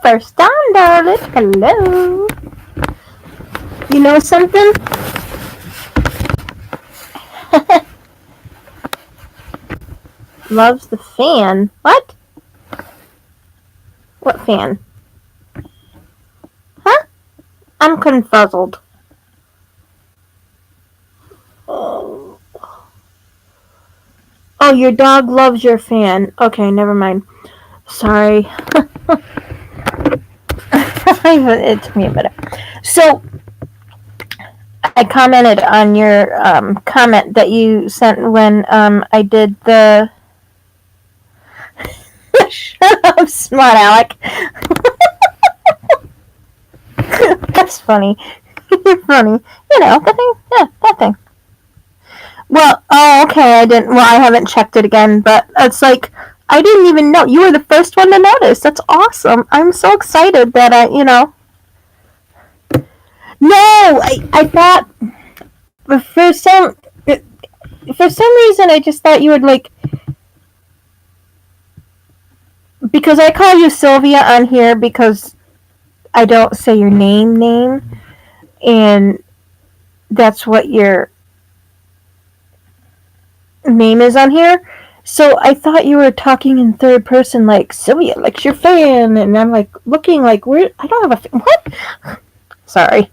First time, darling. Hello. You know something? Loves the fan. What? What fan? Huh? I'm confuzzled. Oh, your dog loves your fan. Okay, never mind. Sorry. It took me a minute. So, I commented on your comment that you sent when I did the shut up, smart Alec. That's funny. You're funny. You know, the thing. Yeah, that thing. Well, oh, okay, I haven't checked it again, but it's like, I didn't even know. You were the first one to notice. That's awesome. I'm so excited that No, I thought, for some reason, I just thought you would, like, because I call you Sylvia on here because I don't say your name, and that's what your name is on here. So I thought you were talking in third person, like Sylvia, like your fan, and I'm like looking like where I don't have a fan. What? Sorry.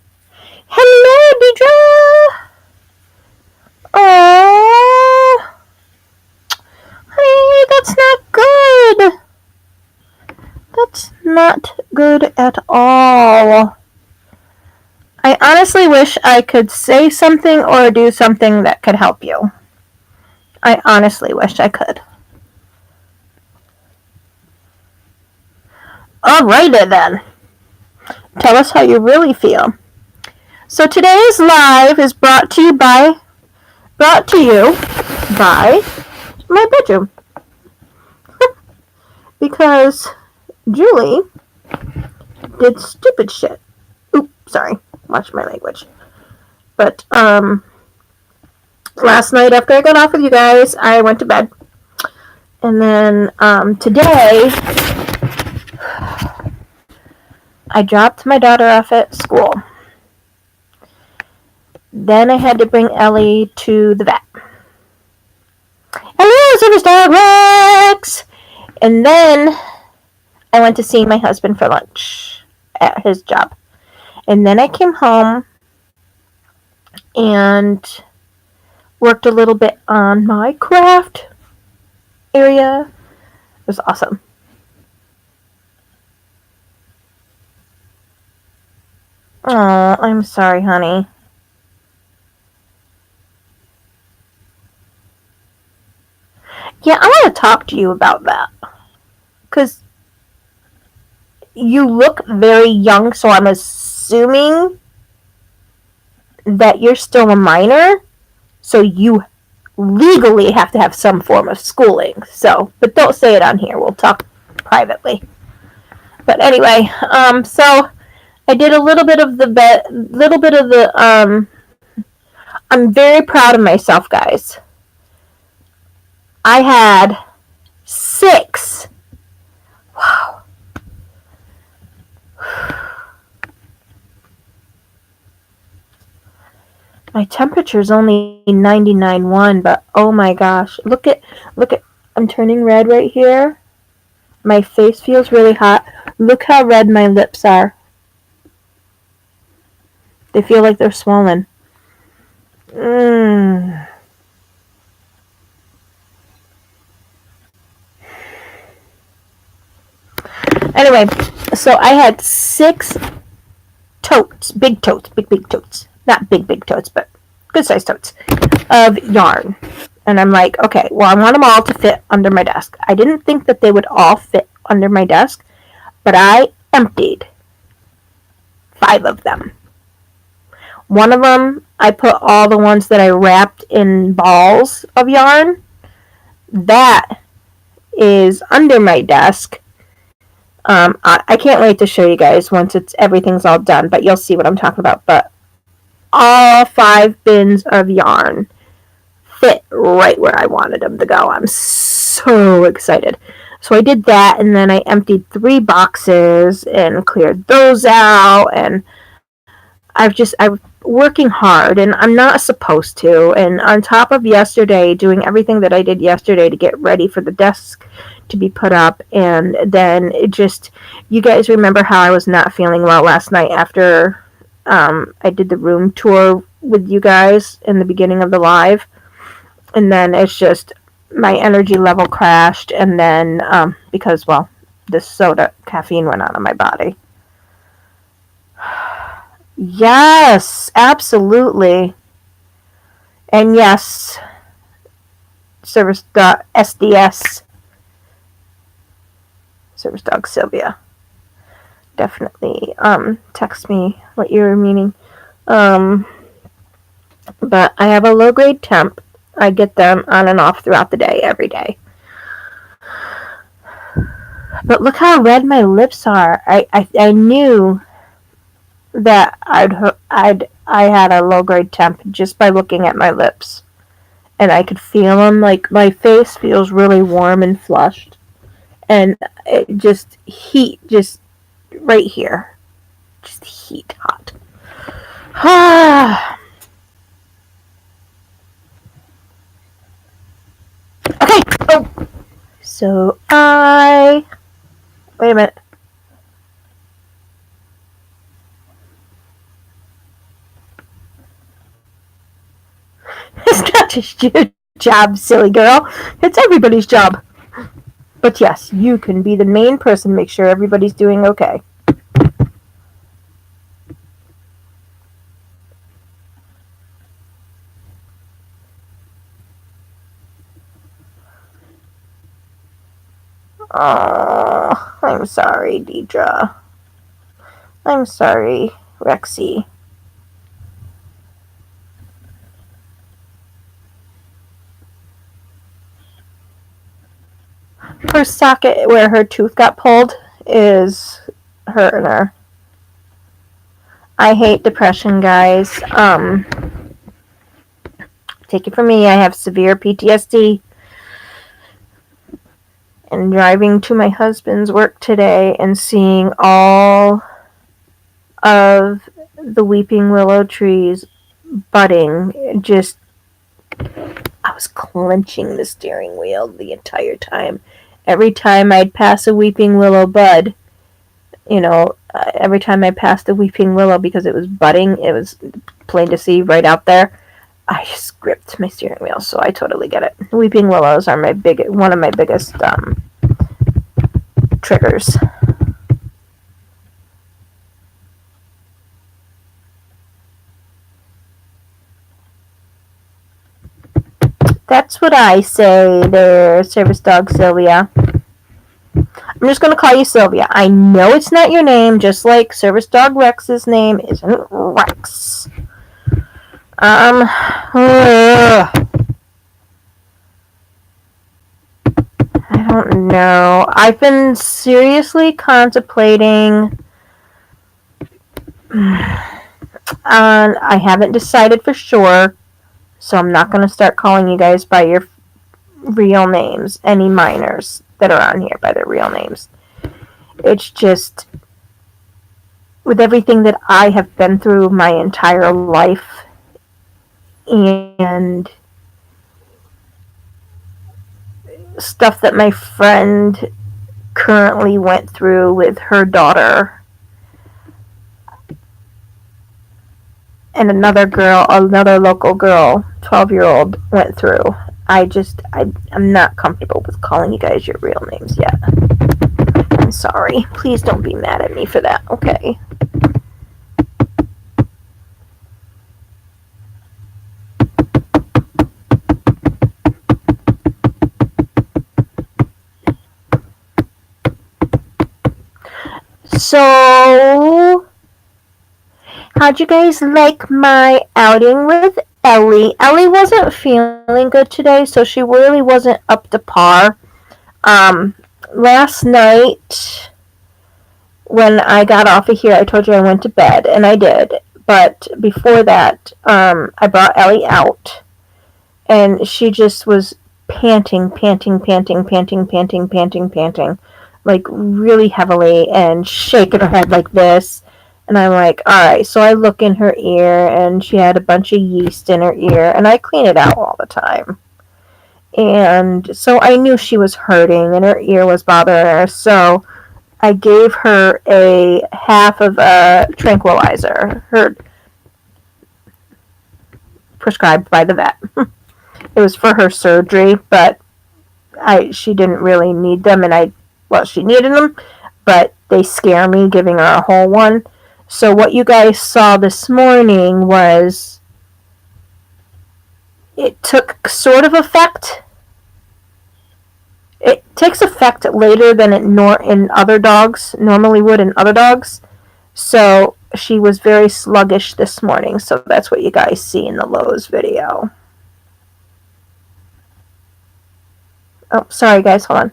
Hello, Deidre. Oh, honey, that's not good. That's not good at all. I honestly wish I could say something or do something that could help you. I honestly wish I could. Alrighty then. Tell us how you really feel. So today's live is brought to you by my bedroom. Because Julie did stupid shit. Oops, sorry. Watch my language. But last night after I got off with you guys, I went to bed. And then today I dropped my daughter off at school. Then I had to bring Ellie to the vet. Hello, Superstar Rex! And then I went to see my husband for lunch at his job. And then I came home and worked a little bit on my craft area. It was awesome. Oh, I'm sorry, honey. Yeah, I want to talk to you about that. Because you look very young, so I'm assuming that you're still a minor. So you legally have to have some form of schooling. So, but don't say it on here. We'll talk privately. But anyway, so I did a little bit of the I'm very proud of myself, guys. I had 6. Wow. My temperature is only 99.1, but oh my gosh. Look at, I'm turning red right here. My face feels really hot. Look how red my lips are. They feel like they're swollen. Anyway, so I had 6 totes, big totes, big totes. Not big totes, but good sized totes of yarn. And I'm like, okay, well, I want them all to fit under my desk. I didn't think that they would all fit under my desk, but I emptied 5 of them. One of them, I put all the ones that I wrapped in balls of yarn. That is under my desk. I can't wait to show you guys once everything's all done, but you'll see what I'm talking about. But all 5 bins of yarn fit right where I wanted them to go. I'm so excited. So I did that, and then I emptied 3 boxes and cleared those out, and I'm working hard, and I'm not supposed to. And on top of yesterday, doing everything that I did yesterday to get ready for the desk to be put up, and then it just, you guys remember how I was not feeling well last night after I did the room tour with you guys in the beginning of the live, and then it's just my energy level crashed, and then because, well, this soda caffeine went out of my body. Yes, absolutely. And yes, service dog SDS, service dog Sylvia, definitely text me what you were meaning. But I have a low grade temp. I get them on and off throughout the day, every day. But look how red my lips are. I knew that I had a low grade temp just by looking at my lips, and I could feel them. Like, my face feels really warm and flushed, and it just heat, just right here, just heat hot. Okay. Oh. So wait a minute. It's not just your job, silly girl. It's everybody's job. But yes, you can be the main person, make sure everybody's doing okay. Oh, I'm sorry, Deidre. I'm sorry, Rexy. Her socket where her tooth got pulled is hurting her. I hate depression, guys. Take it from me, I have severe PTSD. And driving to my husband's work today and seeing all of the weeping willow trees budding, just, I was clenching the steering wheel the entire time. Every time I'd pass a weeping willow bud, every time I passed a weeping willow, because it was budding, it was plain to see right out there, I just gripped my steering wheel. So I totally get it. Weeping willows are one of my biggest triggers. That's what I say there, service dog Sylvia. I'm just going to call you Sylvia. I know it's not your name, just like service dog Rex's name isn't Rex. I don't know. I've been seriously contemplating, and I haven't decided for sure, so I'm not going to start calling you guys by your real names, any minors that are on here by their real names. It's just, with everything that I have been through my entire life, and stuff that my friend currently went through with her daughter, and another local girl, 12-year-old, went through. I'm not comfortable with calling you guys your real names yet. I'm sorry. Please don't be mad at me for that, okay? So, how'd you guys like my outing with Ellie? Ellie wasn't feeling good today, so she really wasn't up to par. Last night, when I got off of here, I told you I went to bed, and I did. But before that, I brought Ellie out, and she just was panting, like really heavily, and shaking her head like this. And I'm like, alright. So I look in her ear, and she had a bunch of yeast in her ear, and I clean it out all the time. And so I knew she was hurting, and her ear was bothering her. So I gave her a half of a tranquilizer, her prescribed by the vet. It was for her surgery, but she didn't really need them, and she needed them, but they scare me giving her a whole one. So what you guys saw this morning was it took sort of effect. It takes effect later than it in other dogs normally would in other dogs. So she was very sluggish this morning. So that's what you guys see in the Lowe's video. Oh, sorry guys, hold on.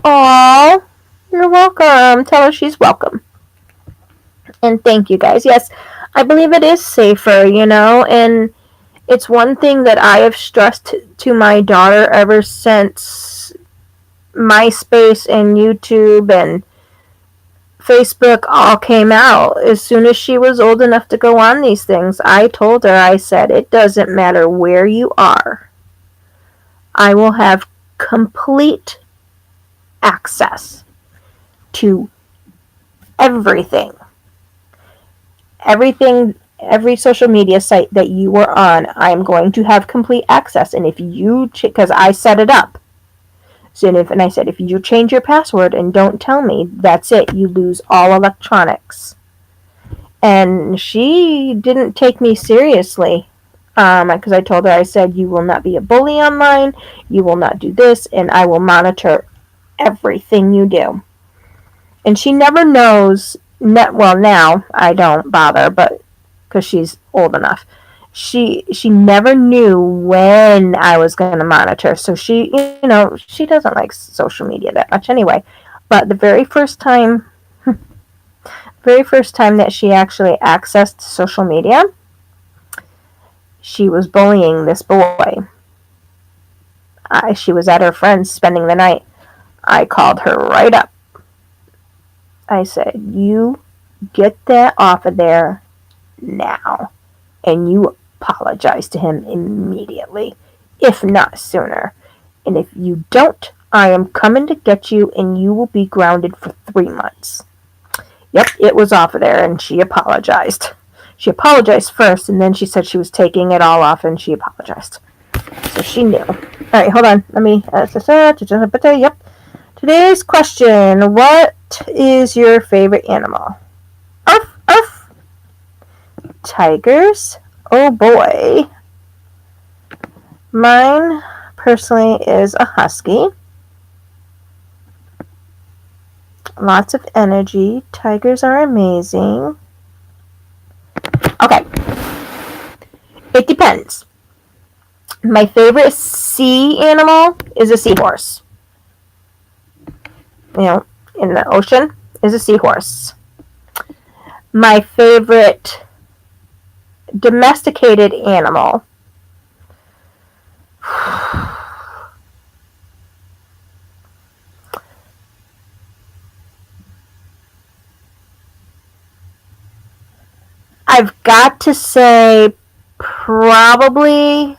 Aww, you're welcome. Tell her she's welcome. And thank you guys. Yes, I believe it is safer, and it's one thing that I have stressed to my daughter ever since MySpace and YouTube and Facebook all came out. As soon as she was old enough to go on these things, I told her, I said, it doesn't matter where you are. I will have complete access to everything. Every social media site that you are on, I'm going to have complete access. And if you, because I set it up. And I said, if you change your password and don't tell me, that's it. You lose all electronics. And she didn't take me seriously. Because I told her, I said, you will not be a bully online. You will not do this. And I will monitor everything you do. And she never knows. Well, now I don't bother, but because she's old enough. She never knew when I was going to monitor. So she doesn't like social media that much anyway. But the very first time that she actually accessed social media, she was bullying this boy. She was at her friend's spending the night. I called her right up. I said, you get that off of there now. And you apologize to him immediately, if not sooner. And if you don't, I am coming to get you, and you will be grounded for 3 months. Yep, it was off of there, and she apologized. She apologized first, and then she said she was taking it all off, and she apologized. So she knew. Alright, hold on. Let me... Yep. Today's question, what is your favorite animal? Arf, arf. Tigers. Oh boy. Mine, personally, is a husky. Lots of energy. Tigers are amazing. Okay. It depends. My favorite sea animal is a seahorse. In the ocean is a seahorse. My favorite domesticated animal. I've got to say probably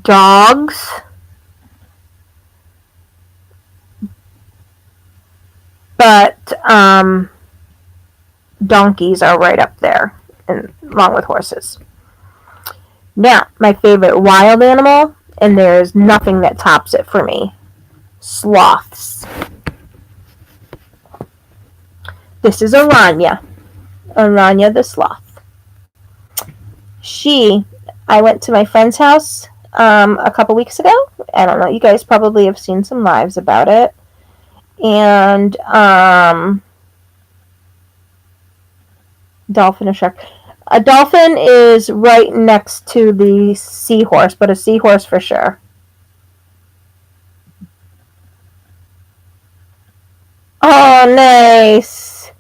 dogs. But donkeys are right up there, along with horses. Now, my favorite wild animal, and there's nothing that tops it for me, sloths. This is Aranya the sloth. I went to my friend's house a couple weeks ago. I don't know. You guys probably have seen some lives about it. And dolphin or shark. A dolphin is right next to the seahorse, but a seahorse for sure. Oh, nice.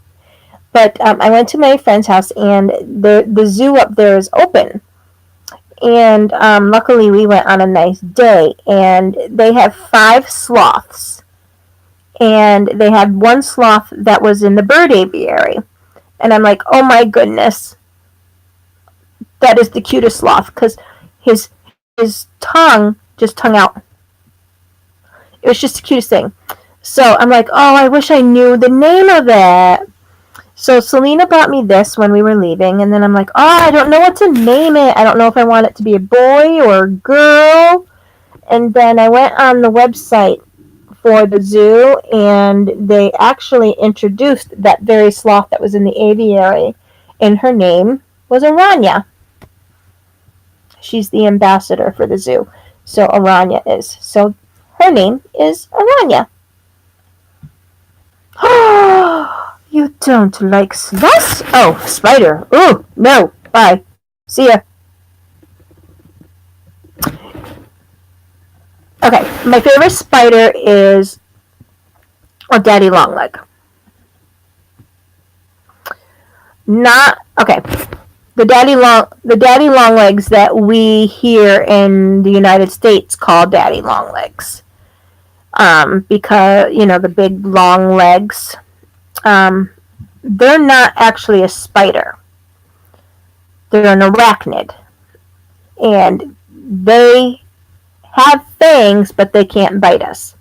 But I went to my friend's house, and the zoo up there is open. And luckily, we went on a nice day. And they have 5 sloths. And they had one sloth that was in the bird aviary. And I'm like, oh my goodness, that is the cutest sloth, because his tongue just tongue out. It was just the cutest thing. So I'm like, oh, I wish I knew the name of it. So Selena bought me this when we were leaving, and then I'm like, oh, I don't know what to name it. I don't know if I want it to be a boy or a girl. And then I went on the website for the zoo, and they actually introduced that very sloth that was in the aviary, and her name was Aranya. She's the ambassador for the zoo, so Aranya is. So her name is Aranya. You don't like sloths? Oh, spider. Oh, no. Bye. See ya. Okay, my favorite spider is a daddy longleg. Not okay. The daddy longlegs that we here in the United States call daddy longlegs, because the big long legs. They're not actually a spider. They're an arachnid, and they have fangs, but they can't bite us.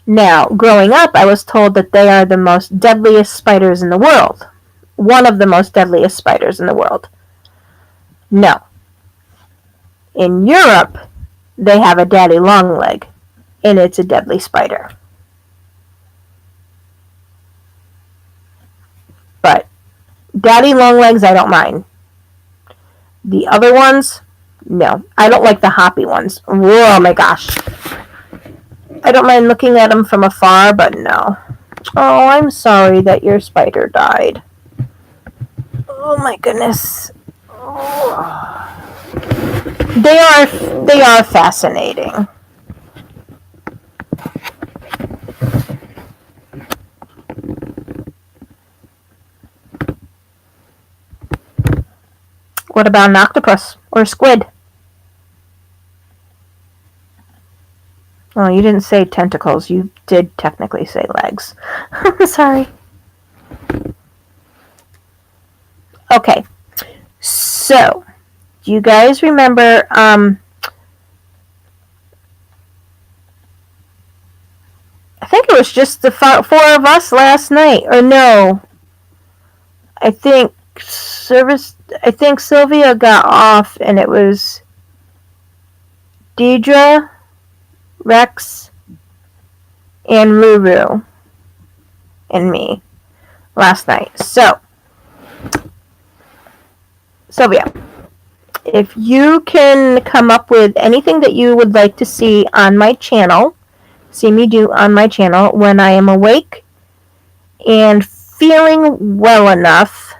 Now, growing up, I was told that they are the most deadliest spiders in the world. One of the most deadliest spiders in the world. No. In Europe, they have a daddy longleg, and it's a deadly spider. But daddy longlegs, I don't mind. The other ones, no. I don't like the hoppy ones. Oh my gosh. I don't mind looking at them from afar, but no. Oh, I'm sorry that your spider died. Oh my goodness. Oh. They are fascinating. What about an octopus or a squid? Oh, you didn't say tentacles. You did technically say legs. Sorry. Okay. So, do you guys remember I think it was just the 4 of us last night, or no? I think Sylvia got off, and it was Deidre, Rex, and Ruru, and me last night. So, Sylvia, if you can come up with anything that you would like to see on my channel, see me do on my channel when I am awake and feeling well enough.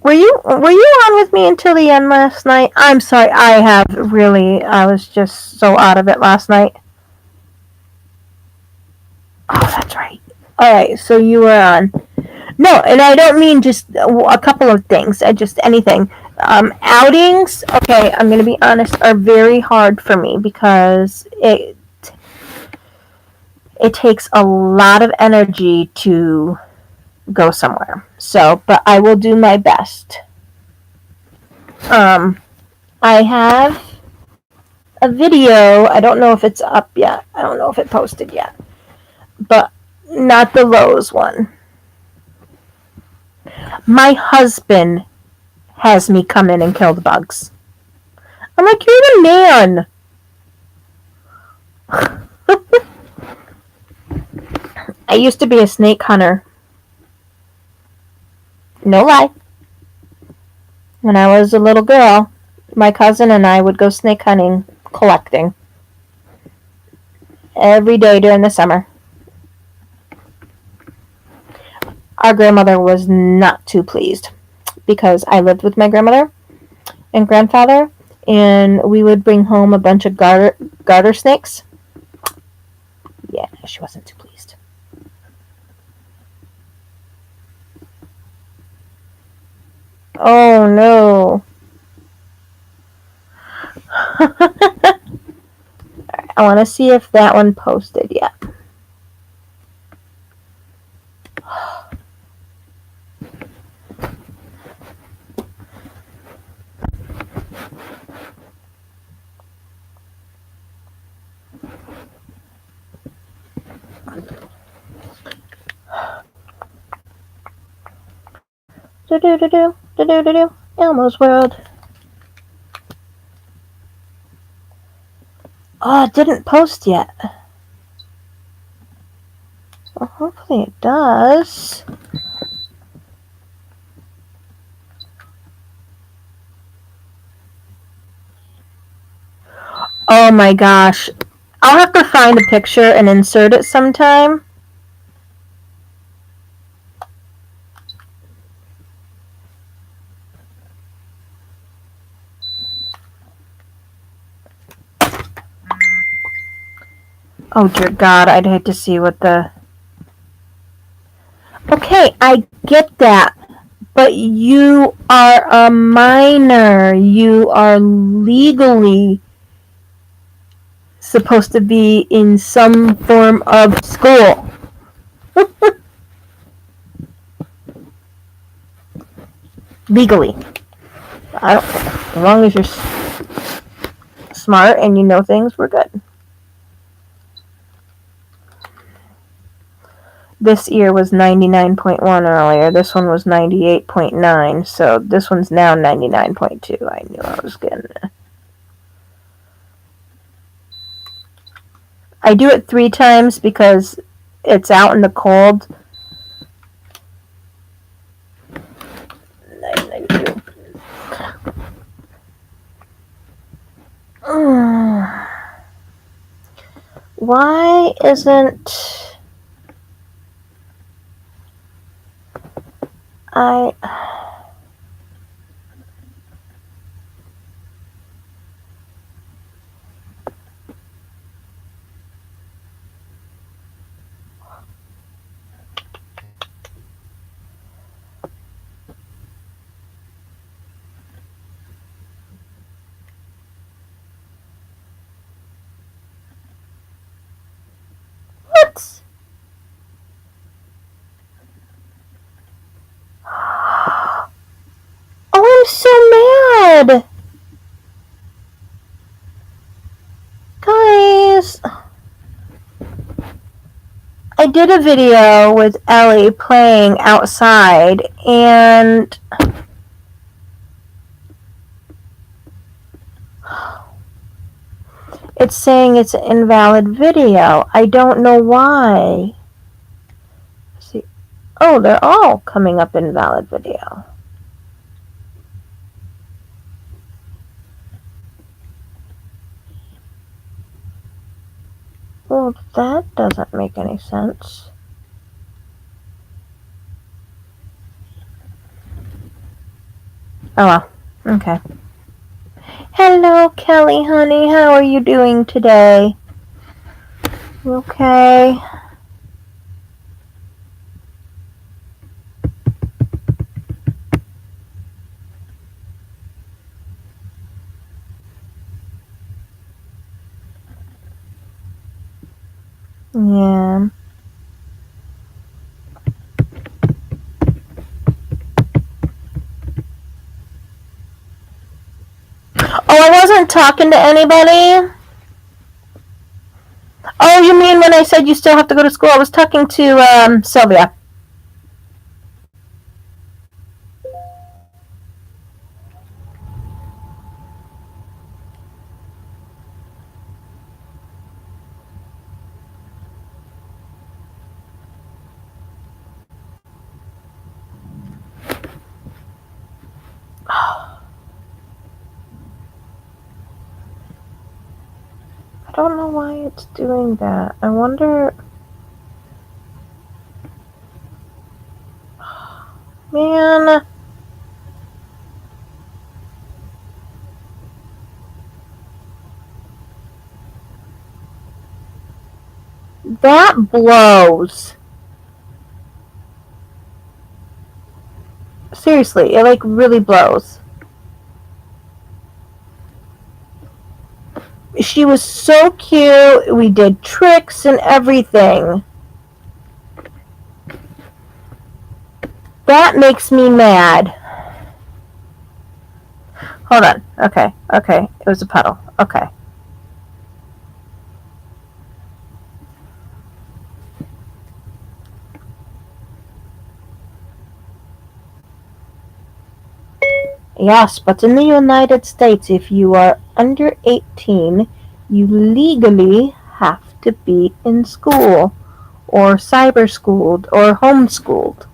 Were you on with me until the end last night? I'm sorry, I was just so out of it last night. Oh, that's right. Alright, so you were on. No, and I don't mean just a couple of things, just anything. Outings, okay, I'm going to be honest, are very hard for me because it takes a lot of energy to go somewhere. So, but I will do my best. I have a video. I don't know if it's up yet. I don't know if it posted yet. But not the Lowe's one. My husband has me come in and kill the bugs. I'm like, you're the man. I used to be a snake hunter. No lie. When I was a little girl, my cousin and I would go snake hunting, collecting, every day during the summer. Our grandmother was not too pleased because I lived with my grandmother and grandfather, and we would bring home a bunch of garter snakes. Yeah, she wasn't too pleased. Oh no. I want to see if that one posted yet. Do. Elmo's World. Oh, it didn't post yet. Well, hopefully it does. Oh my gosh. I'll have to find a picture and insert it sometime. Oh dear God, I'd hate to see what the... Okay, I get that. But you are a minor. You are legally supposed to be in some form of school. Legally. As long as you're smart and you know things, we're good. This ear was 99.1 earlier. This one was 98.9. So this one's now 99.2. I knew I was getting it. I do it 3 times because it's out in the cold. 992. Why isn't I... What? Oh, I'm so mad! Guys, I did a video with Ellie playing outside, and it's saying it's an invalid video. I don't know why. Let's see. Oh, they're all coming up invalid video. Well, that doesn't make any sense. Oh well. Okay. Hello, Kelly, honey. How are you doing today? Okay. Yeah. Oh, I wasn't talking to anybody? Oh, you mean when I said you still have to go to school? I was talking to Sylvia. don't know why it's doing that. I wonder... Man... That blows. Seriously, it like really blows. She was so cute. We did tricks and everything. That makes me mad. Hold on. Okay. It was a puddle. Okay. Yes, but in the United States, if you are under 18, you legally have to be in school, or cyber schooled, or homeschooled.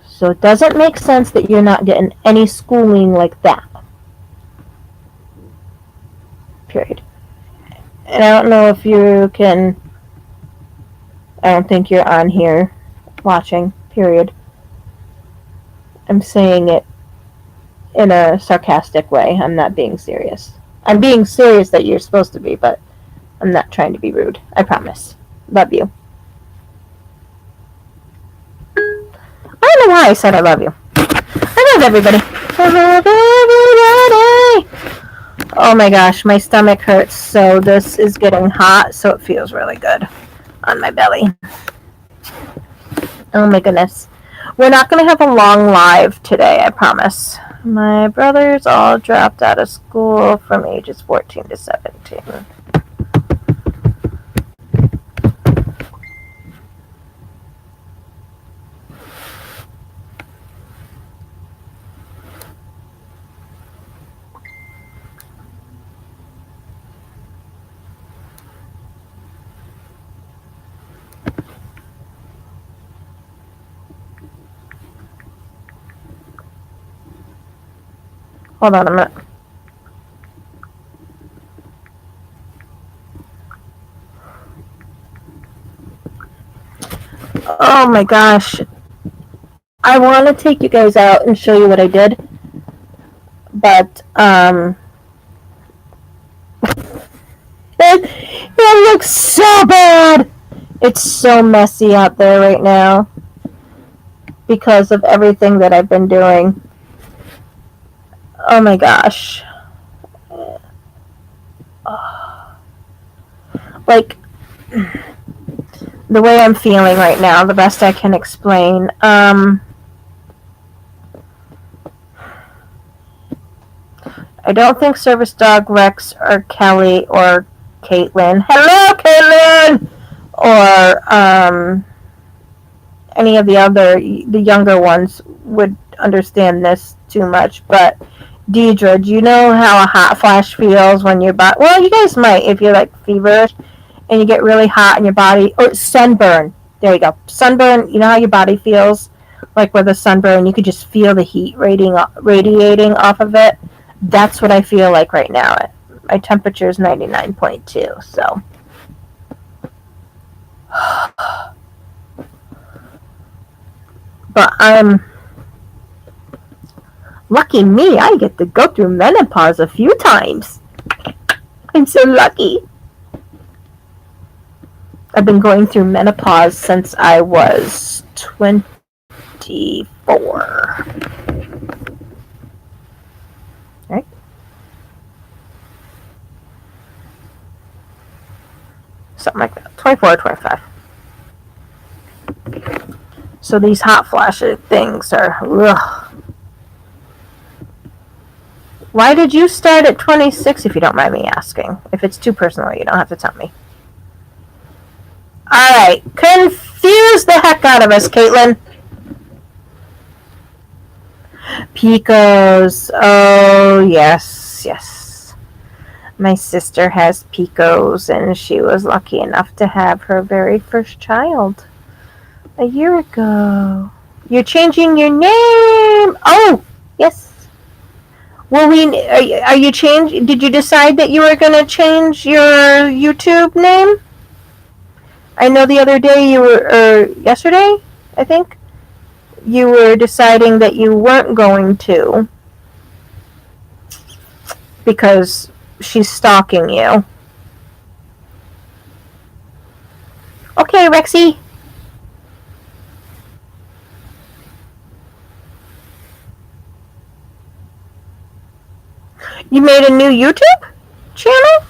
So it doesn't make sense that you're not getting any schooling like that. Period. And I don't know if you can... I don't think you're on here watching. Period. I'm saying it in a sarcastic way. I'm not being serious. I'm being serious that you're supposed to be, but I'm not trying to be rude. I promise. Love you. I don't know why I said I love you. I love everybody. I love everybody. Oh my gosh, my stomach hurts, so this is getting hot, so it feels really good on my belly. Oh my goodness. We're not going to have a long live today, I promise. My brothers all dropped out of school from ages 14 to 17. Hold on a minute. Oh my gosh. I want to take you guys out and show you what I did. But, it looks so bad. It's so messy out there right now because of everything that I've been doing. Oh my gosh. Like, the way I'm feeling right now, the best I can explain. I don't think Service Dog Rex or Kelly or Caitlin. Hello, Caitlin! Or any of the younger ones would understand this too much. But Deidre, do you know how a hot flash feels when your body? Well, you guys might if you're like feverish and you get really hot in your body. Or sunburn. There you go. Sunburn. You know how your body feels like with a sunburn. You could just feel the heat radiating off of it. That's what I feel like right now. My temperature is 99.2, so. But lucky me, I get to go through menopause a few times. I'm so lucky. I've been going through menopause since I was 24. Right? Something like that. 24 or 25. So these hot flashes things are... Ugh. Why did you start at 26, if you don't mind me asking? If it's too personal, you don't have to tell me. Alright, confuse the heck out of us, Caitlin. Picos. Oh, yes. My sister has Picos, and she was lucky enough to have her very first child a year ago. You're changing your name. Oh, yes. Well, are you change? Did you decide that you were going to change your YouTube name? I know the other day you were, or yesterday, I think, you were deciding that you weren't going to because she's stalking you. Okay, Rexy. You made a new YouTube channel?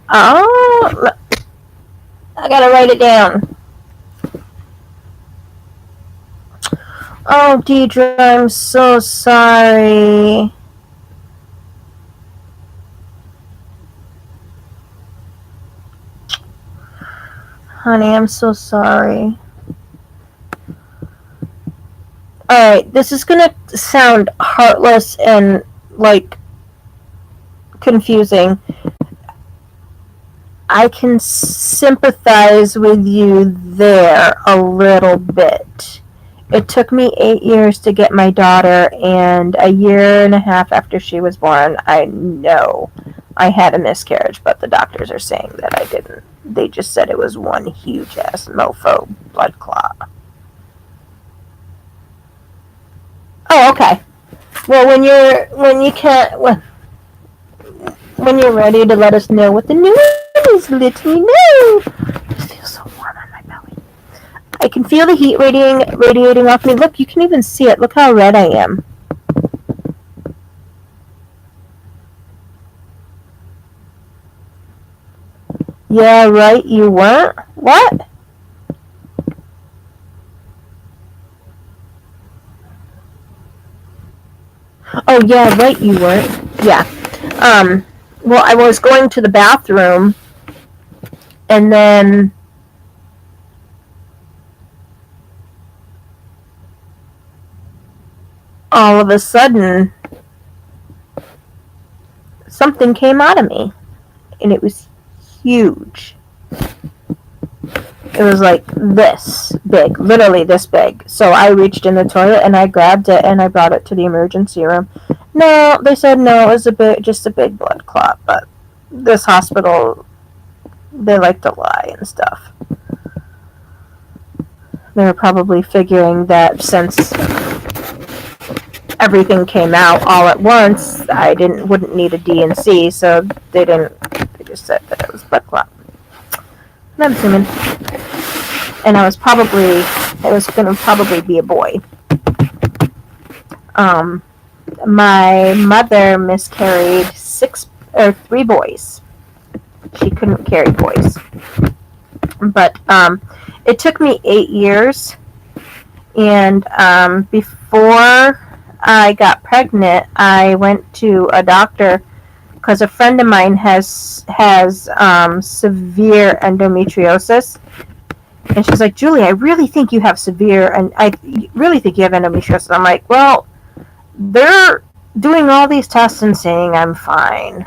Oh, I gotta write it down. Oh, Deidre, I'm so sorry. Honey, I'm so sorry. Alright, this is gonna sound heartless and, like, confusing. I can sympathize with you there a little bit. It took me 8 years to get my daughter, and a year and a half after she was born, I know I had a miscarriage, but the doctors are saying that I didn't. They just said it was one huge ass mofo blood clot. Oh, okay. Well, when you're ready to let us know what the news is, let me know. It feels so warm on my belly. I can feel the heat radiating off me. Look, you can even see it. Look how red I am. Yeah, right, you weren't? What? Oh, yeah, right, you weren't. Yeah. Well, I was going to the bathroom, and then all of a sudden, something came out of me, and it was huge. It was like this big, literally this big. So I reached in the toilet and I grabbed it and I brought it to the emergency room. No, they said no, it was just a big blood clot. But this hospital, they like to lie and stuff. They were probably figuring that since everything came out all at once, I wouldn't need a D&C, so they didn't. They just said that it was blood clot. And I'm assuming. And it was going to probably be a boy. My mother miscarried 3 boys. She couldn't carry boys. But it took me 8 years. And before I got pregnant, I went to a doctor because a friend of mine has severe endometriosis. And she's like, Julie, I really think you have endometriosis. I'm like, well, they're doing all these tests and saying I'm fine.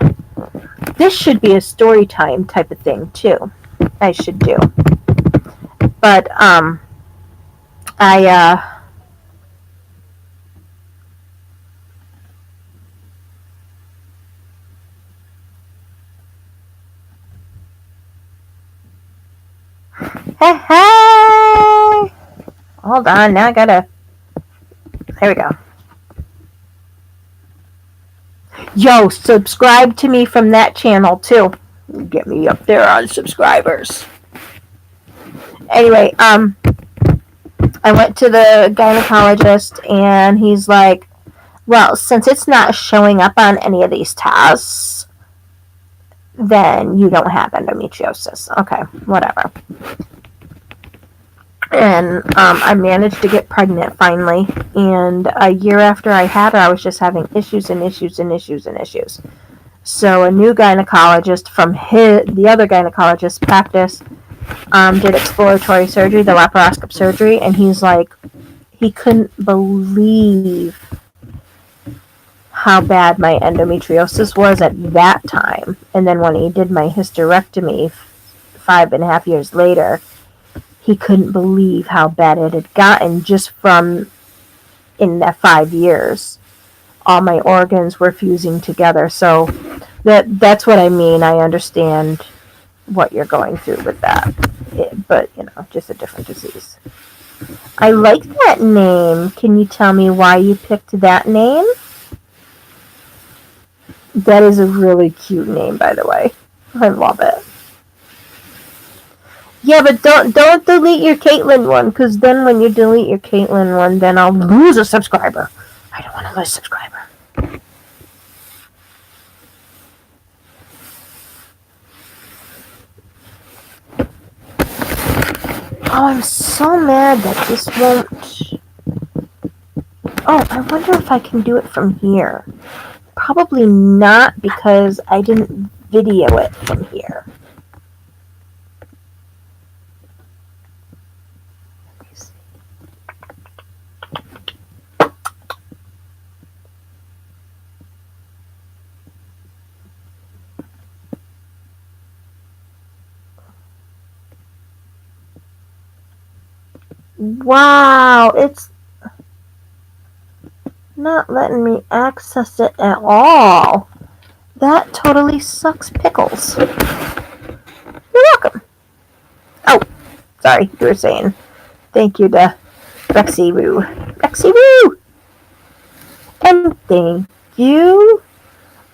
This should be a story time type of thing, too. I should do. But, Hey! Hold on, now I gotta... There we go. Yo, subscribe to me from that channel, too. Get me up there on subscribers. Anyway, I went to the gynecologist, and he's like, well, since it's not showing up on any of these tests, then you don't have endometriosis. Okay, whatever. And I managed to get pregnant finally. And a year after I had her, I was just having issues and issues and issues and issues. So a new gynecologist from the other gynecologist's practice did exploratory surgery, the laparoscopic surgery, and he's like, he couldn't believe how bad my endometriosis was at that time. And then when he did my hysterectomy 5.5 years later, he couldn't believe how bad it had gotten just from in that 5 years. All my organs were fusing together. So that's what I mean. I understand what you're going through with that. But, just a different disease. I like that name. Can you tell me why you picked that name? That is a really cute name, by the way. I love it. Yeah, but don't delete your Caitlin one, because then when you delete your Caitlin one, then I'll lose a subscriber. I don't want to lose a subscriber. Oh, I'm so mad that this won't... Oh, I wonder if I can do it from here. Probably not, because I didn't video it from here. Wow, it's not letting me access it at all. That totally sucks pickles. You're welcome. Oh, sorry, you were saying thank you to Rexy Roo. Rexy Roo! And thank you.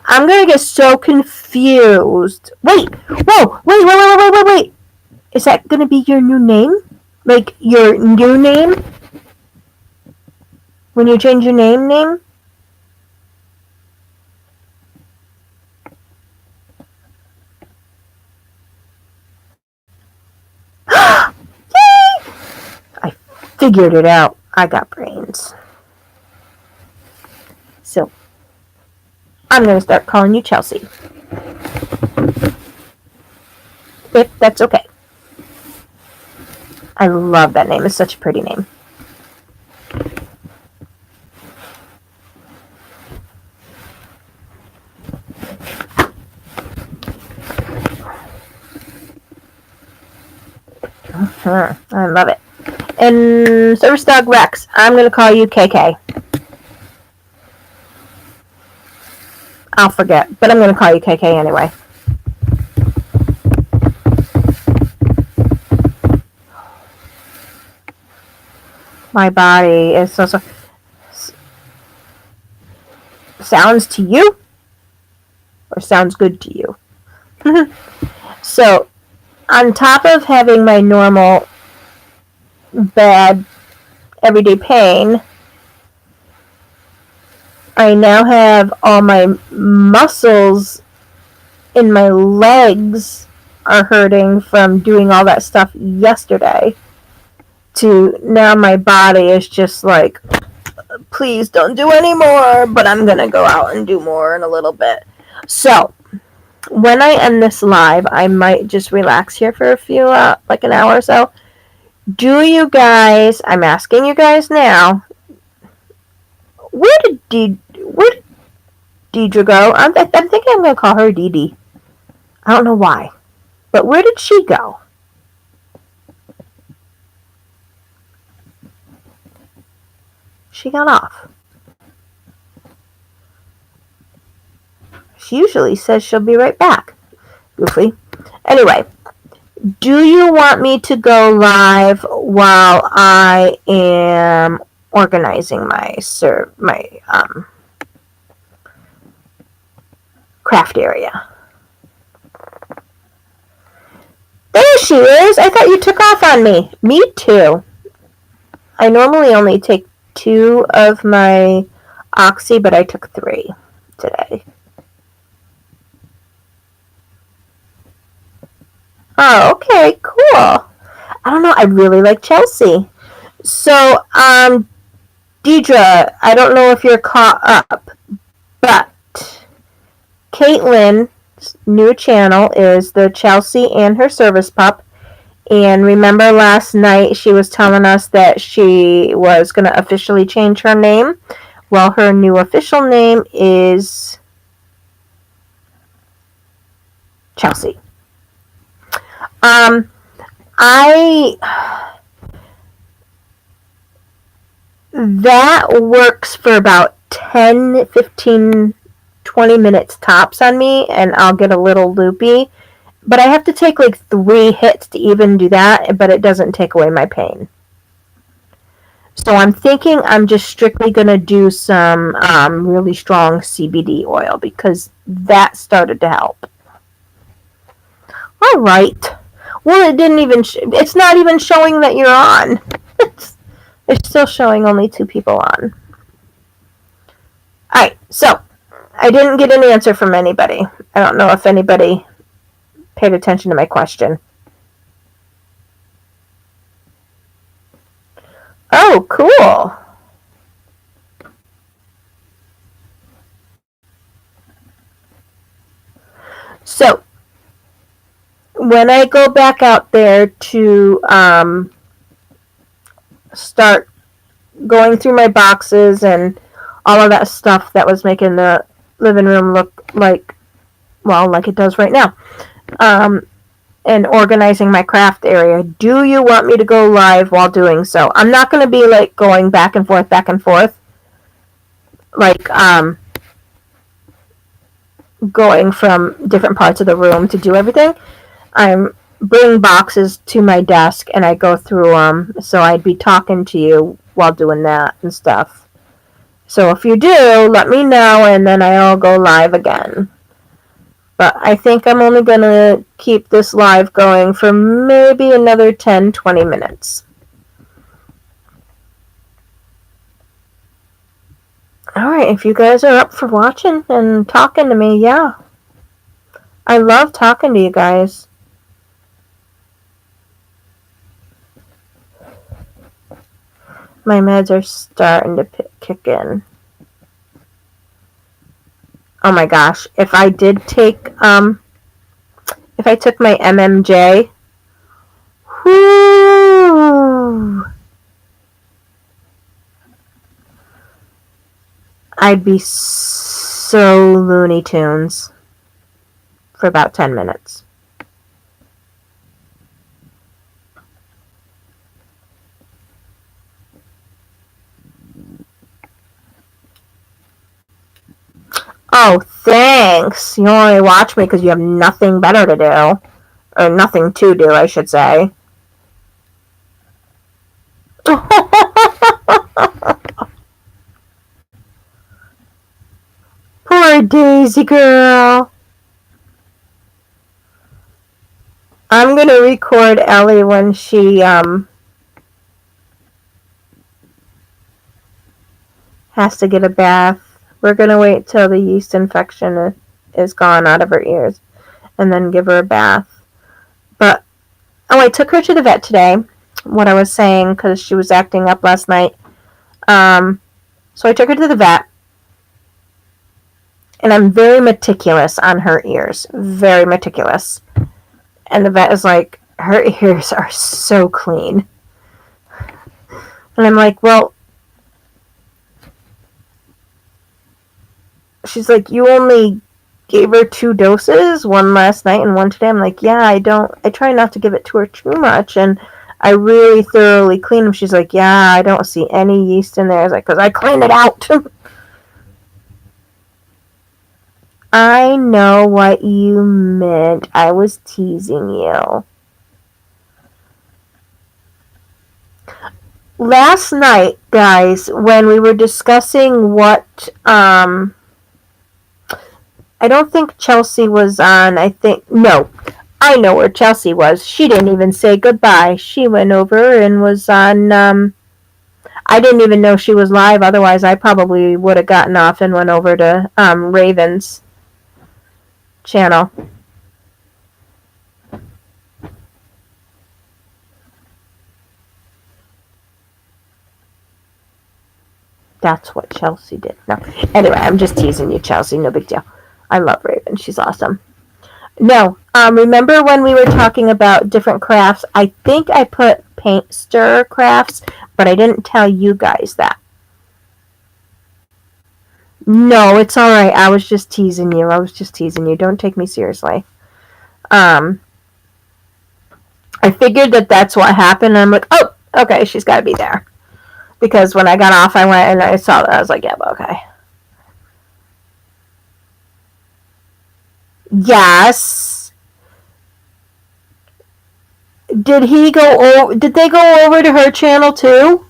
I'm gonna get so confused. Wait! Whoa! Wait! Is that gonna be your new name? Like, your new name? When you change your name? Yay! I figured it out. I got brains. So, I'm going to start calling you Chelsea. If that's okay. I love that name. It's such a pretty name. I love it. And Service Dog Rex, I'm going to call you KK. I'll forget, but I'm going to call you KK anyway. My body is so... Sounds to you? Or sounds good to you? So, on top of having my normal bad everyday pain, I now have all my muscles in my legs are hurting from doing all that stuff yesterday, to now my body is just like, please don't do any more, but I'm going to go out and do more in a little bit. So, when I end this live, I might just relax here for a few, like an hour or so. Do you guys, I'm asking you guys now, where did Deidre go? I'm thinking I'm going to call her Dee Dee. I don't know why. But where did she go? She got off. She usually says she'll be right back. Goofy. Anyway, do you want me to go live while I am organizing my craft area? There she is! I thought you took off on me. Me too. I normally only take 2 of my Oxy, but I took 3 today. Oh, okay, cool. I don't know, I really like Chelsea. So, Deidre, I don't know if you're caught up, but Caitlin's new channel is the Chelsea and Her Service Pup. And remember last night she was telling us that she was going to officially change her name? Well, her new official name is Chelsea. I that works for about 10, 15, 20 minutes tops on me, and I'll get a little loopy. But I have to take like 3 hits to even do that, but it doesn't take away my pain. So I'm thinking I'm just strictly going to do some really strong CBD oil because that started to help. All right. Well, it didn't even, it's not even showing that you're on. It's still showing only 2 people on. All right. So I didn't get an answer from anybody. I don't know if anybody paid attention to my question. Oh, cool. So, when I go back out there to start going through my boxes and all of that stuff that was making the living room look like, well, like it does right now, and organizing my craft area, do you want me to go live while doing so? I'm not going to be like going back and forth, like going from different parts of the room to do everything. I'm bring boxes to my desk and I go through them, so I'd be talking to you while doing that and stuff. So if you do, let me know and then I'll go live again. But I think I'm only going to keep this live going for maybe another 10, 20 minutes. Alright, if you guys are up for watching and talking to me, yeah. I love talking to you guys. My meds are starting to kick in. Oh my gosh, if I did take, if I took my MMJ, whoo, I'd be so Looney Tunes for about 10 minutes. Oh, thanks. You only watch me because you have nothing better to do. Or nothing to do, I should say. Poor Daisy girl. I'm going to record Ellie when she has to get a bath. We're going to wait till the yeast infection is gone out of her ears and then give her a bath. But, oh, I took her to the vet today, what I was saying, because she was acting up last night. So I took her to the vet, and I'm very meticulous on her ears. Very meticulous. And the vet is like, her ears are so clean. And I'm like, well, she's like, you only gave her 2 doses, one last night and one today. I'm like, yeah, I try not to give it to her too much, and I really thoroughly clean them. She's like, yeah, I don't see any yeast in there. I was like, because I cleaned it out. I know what you meant. I was teasing you. Last night, guys, when we were discussing what, I don't think Chelsea was on. No, I know where Chelsea was. She didn't even say goodbye. She went over and was on, I didn't even know she was live. Otherwise, I probably would have gotten off and went over to, Raven's channel. That's what Chelsea did. No. Anyway, I'm just teasing you, Chelsea. No big deal. I love Raven. She's awesome. No. Remember when we were talking about different crafts? I think I put paint stir crafts, but I didn't tell you guys that. No, it's all right. I was just teasing you. I was just teasing you. Don't take me seriously. Um, I figured that that's what happened. And I'm like, oh, okay, she's got to be there. Because when I got off, I went and I saw that. I was like, yeah, okay. Yes. Did he go? Did they go over to her channel too?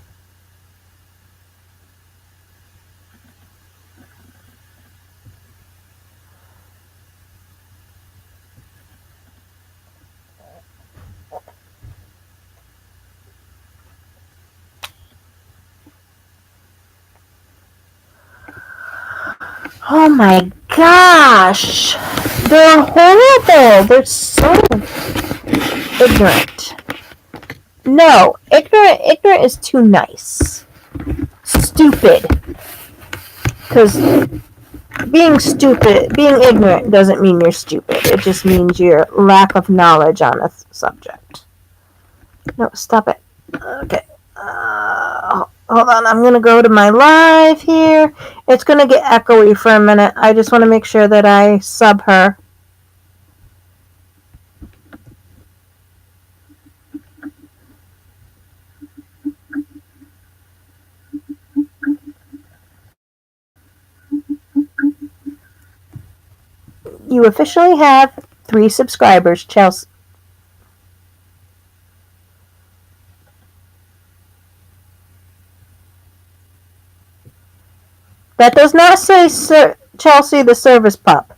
Oh my gosh. They're horrible. They're so ignorant. No, ignorant is too nice. Stupid. Because being ignorant doesn't mean you're stupid. It just means your lack of knowledge on a subject. No, stop it. Okay. Hold on, I'm gonna go to my live here. It's gonna get echoey for a minute. I just want to make sure that I sub her. You officially have 3 subscribers, Chelsea. That does not say Chelsea the service pup.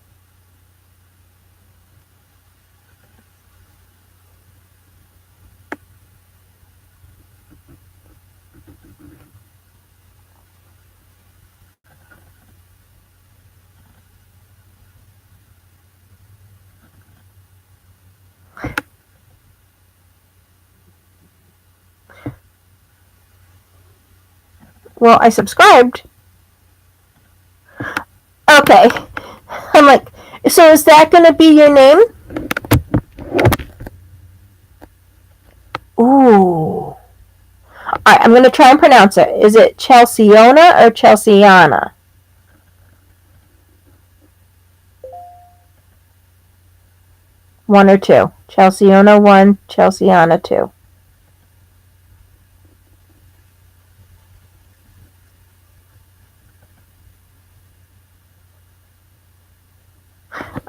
Well, I subscribed. Okay. I'm like, so is that going to be your name? Ooh. Alright, I'm going to try and pronounce it. Is it Chelseona or Chelseana? One or two. Chelseona 1, Chelseana 2.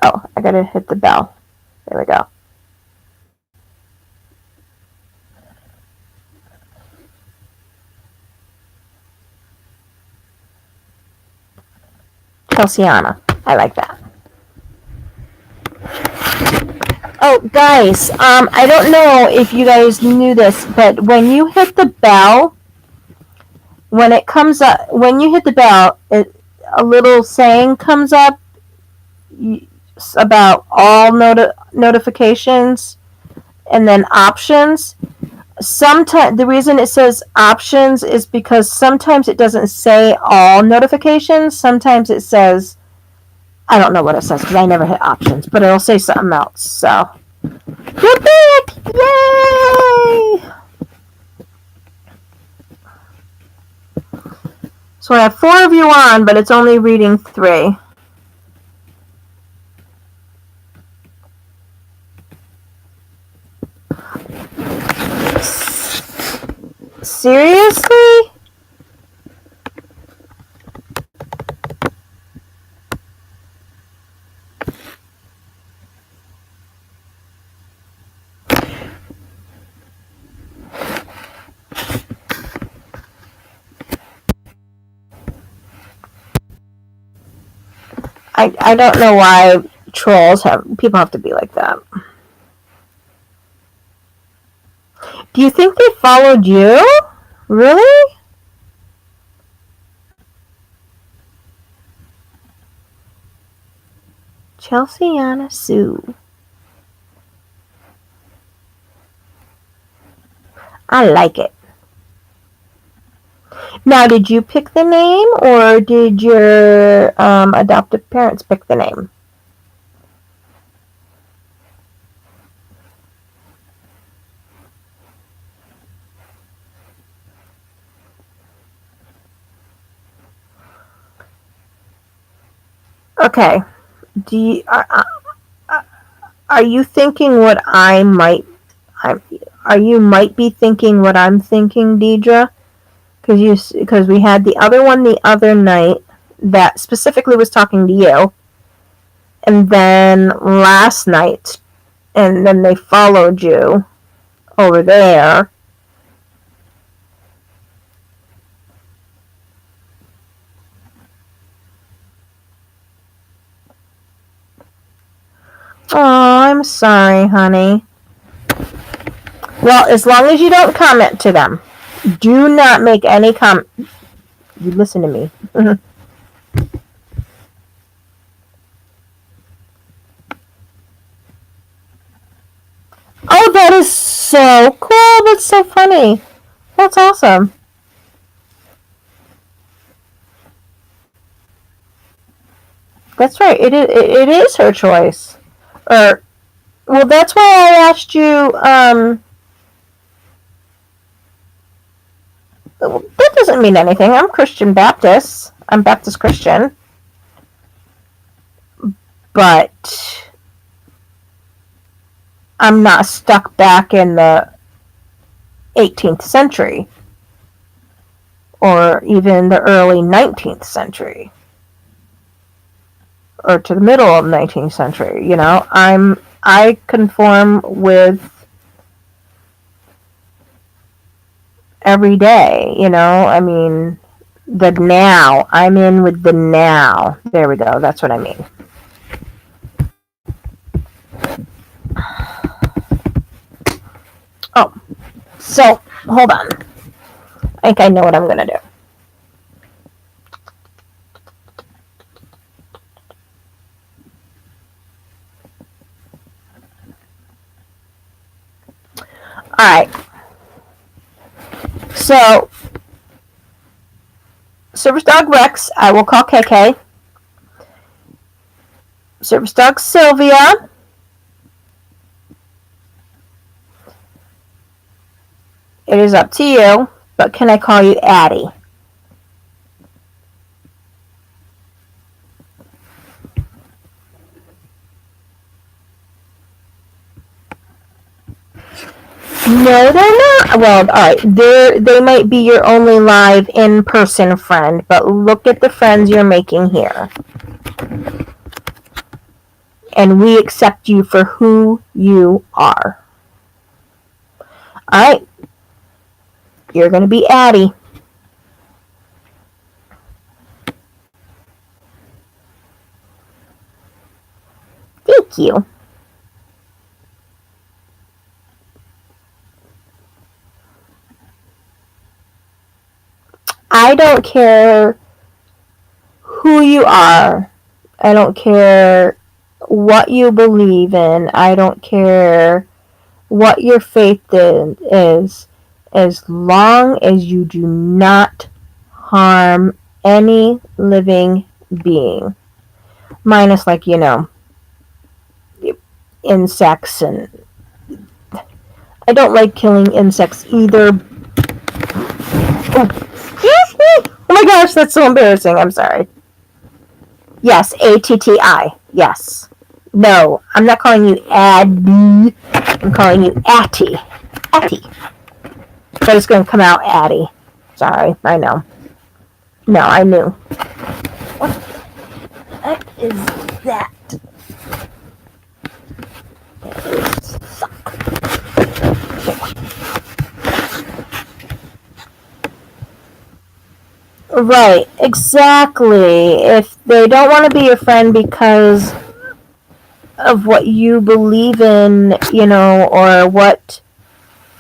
Oh, I gotta hit the bell. There we go. Chelseana. I like that. Oh, guys, I don't know if you guys knew this, but when you hit the bell, when it comes up, when you hit the bell, a little saying comes up about all notifications and then options. Sometimes the reason it says options is because sometimes it doesn't say all notifications. Sometimes it says, I don't know what it says because I never hit options, but it'll say something else. So you're back! Yay! So I have 4 of you on, but it's only reading 3. Seriously? I don't know why people have to be like that. Do you think they followed you? Really? Chelseana Sue. I like it. Now, did you pick the name or did your adoptive parents pick the name? Okay. Do you, are you thinking what I might? Are you might be thinking what I'm thinking, Deidre? Because we had the other one the other night that specifically was talking to you, and then last night, and then they followed you over there. Oh, I'm sorry, honey. Well, as long as you don't comment to them, do not make any comment. You listen to me. Oh, that is so cool. That's so funny. That's awesome. That's right. It is her choice. Or well, that's why I asked you. That doesn't mean anything. I'm Christian Baptist. I'm Baptist Christian, but I'm not stuck back in the 18th century or even the early 19th century or to the middle of the 19th century. You know, I conform with every day. You know, I mean, the now. I'm in with the now. There we go. That's what I mean. Oh, so hold on. I think I know what I'm gonna do. All right. So, Service Dog Rex, I will call KK. Service Dog Sylvia. It is up to you, but can I call you Addie? No, they're not. Well, all right. They might be your only live in-person friend, but look at the friends you're making here. And we accept you for who you are. All right. You're going to be Addie. Thank you. I don't care who you are. I don't care what you believe in. I don't care what your faith is, as long as you do not harm any living being. Minus, like, you know, insects, and I don't like killing insects either. Oh my gosh, that's so embarrassing. I'm sorry. Yes, ATTI. Yes. No, I'm not calling you Addy. I'm calling you Atty. Atty. But it's going to come out Addy. Sorry, I know. No, I knew. What the heck is that? Suck. Right, exactly. If they don't want to be your friend because of what you believe in, you know, or what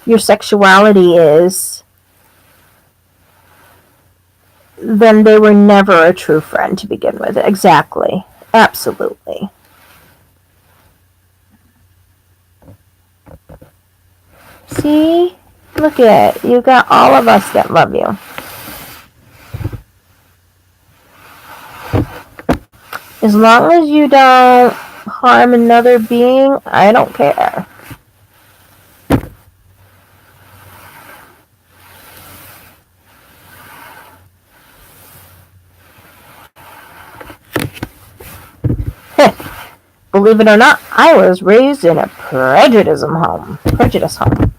your sexuality is, then they were never a true friend to begin with. Exactly. Absolutely. See? Look at it. You got all of us that love you. As long as you don't harm another being, I don't care. believe it or not, I was raised in a prejudice home. Prejudice home.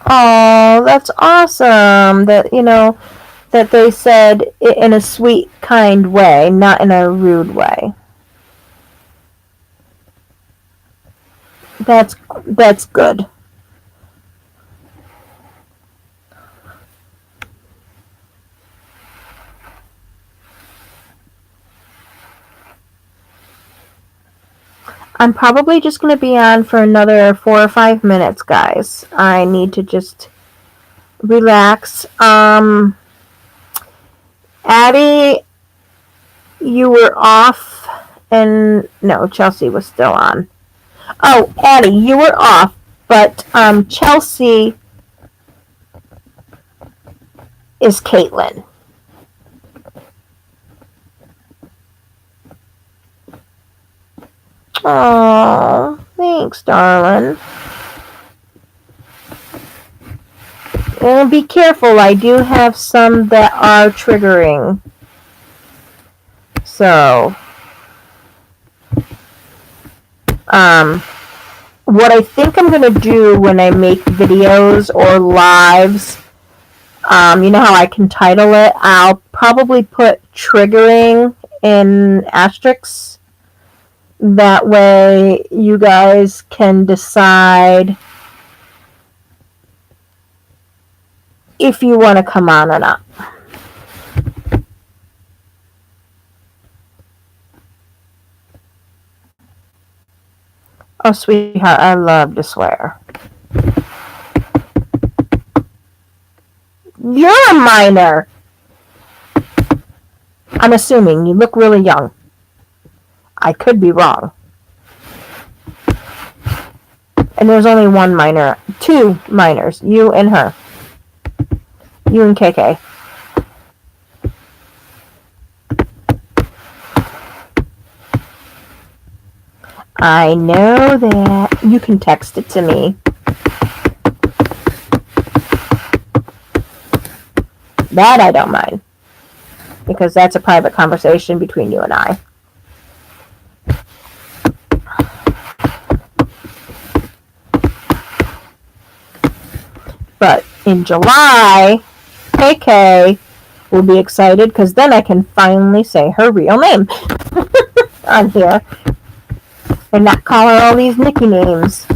Oh, that's awesome. That that they said it in a sweet, kind way, not in a rude way. That's good. I'm probably just going to be on for another 4 or 5 minutes, guys. I need to just relax. Addie, you were off, and no, Chelsea was still on. Oh, Addie, you were off, but Chelsea is Caitlin. Oh, thanks, darling. And be careful, I do have some that are triggering. So, what I think I'm going to do when I make videos or lives, you know how I can title it? I'll probably put triggering in asterisks. That way you guys can decide if you want to come on or not. Oh, sweetheart, I love to swear. You're a minor. I'm assuming you look really young. I could be wrong. And there's only one minor. 2 minors. You and her. You and KK. I know that. You can text it to me. That I don't mind. Because that's a private conversation between you and I. But in July, KK will be excited because then I can finally say her real name on here and not call her all these Nikki names.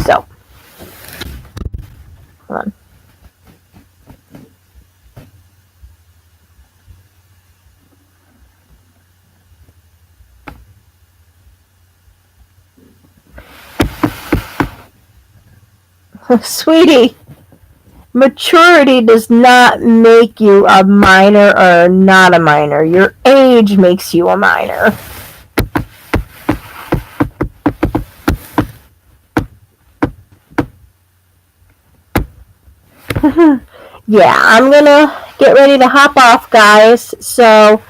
So, hold on. Sweetie, maturity does not make you a minor or not a minor. Your age makes you a minor. Yeah, I'm gonna get ready to hop off, guys. So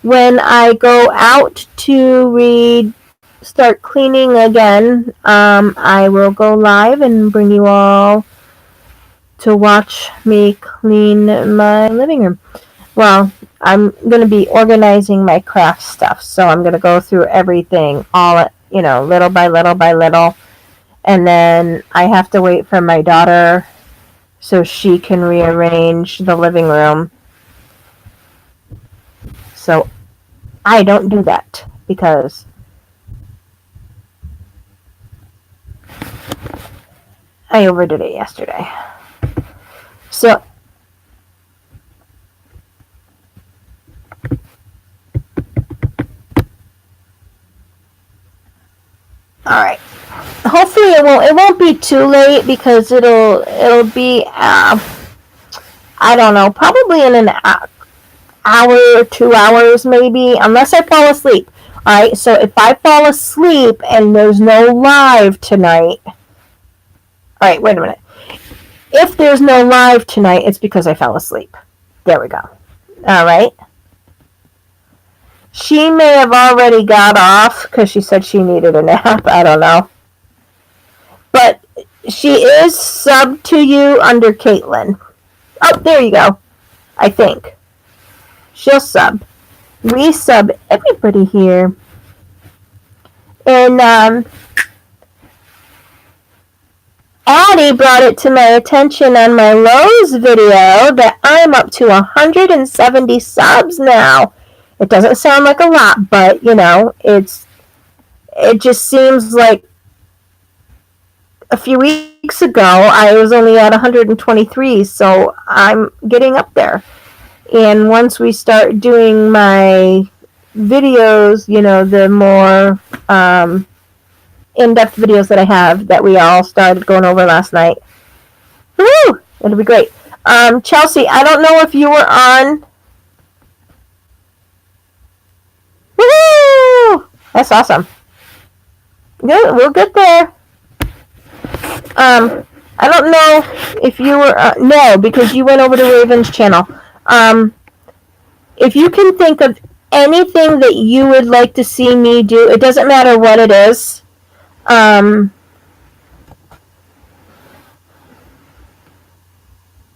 when I go out to start cleaning again, I will go live and bring you all to watch me clean my living room. Well, I'm going to be organizing my craft stuff, so I'm going to go through everything all, little by little by little. And then I have to wait for my daughter so she can rearrange the living room. So I don't do that because I overdid it yesterday. So all right. Hopefully it won't be too late because it'll be I don't know, probably in an hour or 2 hours maybe, unless I fall asleep. Alright, so if I fall asleep and there's no live tonight, Alright, wait a minute. If there's no live tonight, it's because I fell asleep. There we go. Alright. She may have already got off because she said she needed a nap. I don't know. But she is subbed to you under Caitlin. Oh, there you go. I think. She'll sub. We sub everybody here. And Addie brought it to my attention on my Lowe's video that I'm up to 170 subs now. It doesn't sound like a lot, but you know, it just seems like a few weeks ago I was only at 123, so I'm getting up there. And once we start doing my videos, you know, the more in-depth videos that I have that we all started going over last night. Woo! It'll be great. Chelsea, I don't know if you were on. Woo! That's awesome. Good, we'll get there. I don't know if you were no, because you went over to Raven's channel. If you can think of anything that you would like to see me do, it doesn't matter what it is.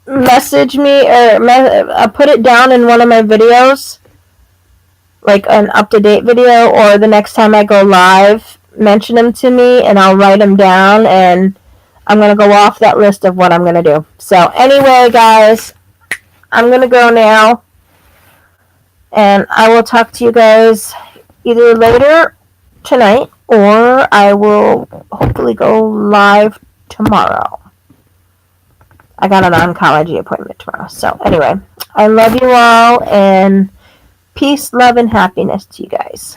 Message me or put it down in one of my videos, like an up-to-date video, or the next time I go live, mention them to me and I'll write them down, and I'm going to go off that list of what I'm going to do. So anyway, guys, I'm going to go now, and I will talk to you guys either later tonight, or I will hopefully go live tomorrow. I got an oncology appointment tomorrow. So anyway, I love you all, and peace, love, and happiness to you guys.